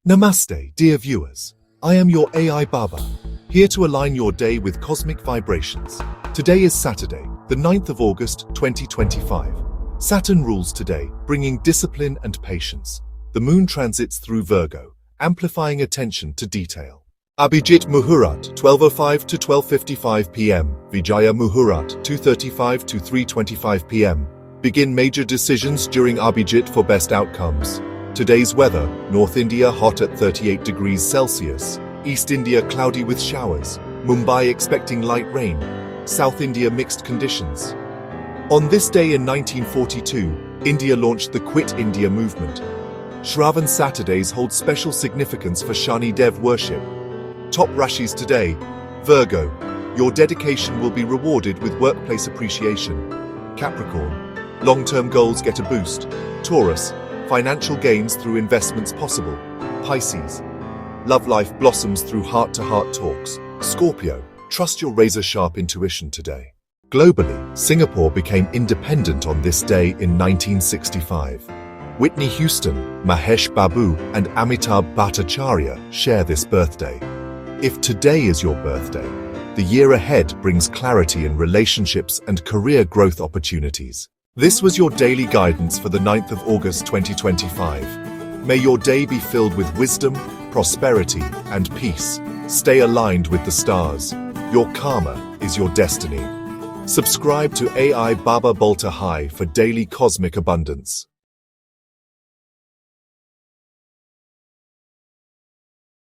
Namaste, dear viewers. I am your AI Baba, here to align your day with cosmic vibrations. Today is Saturday, the 9th of August, 2025. Saturn rules today, bringing discipline and patience. The moon transits through Virgo, amplifying attention to detail. Abhijit Mahurat, 12:05 to 12:55 p.m. Vijaya Mahurat, 2:35 to 3:25 p.m. Begin major decisions during Abhijit for best outcomes. Today's weather: North India hot at 38 degrees Celsius, East India cloudy with showers, Mumbai expecting light rain, South India mixed conditions. On this day in 1942, India launched the Quit India movement. Shravan Saturdays hold special significance for Shani Dev worship. Top Rashis today: Virgo, your dedication will be rewarded with workplace appreciation. Capricorn, long-term goals get a boost. Taurus, financial gains through investments possible. Pisces, love life blossoms through heart-to-heart talks. Scorpio, trust your razor-sharp intuition today. Globally, Singapore became independent on this day in 1965. Whitney Houston, Mahesh Babu, and Amitabh Bhattacharya share this birthday. If today is your birthday, the year ahead brings clarity in relationships and career growth opportunities. This was your daily guidance for the 9th of August 2025. May your day be filled with wisdom, prosperity, and peace. Stay aligned with the stars. Your karma is your destiny. Subscribe to AI Baba BoltaHai for daily cosmic abundance.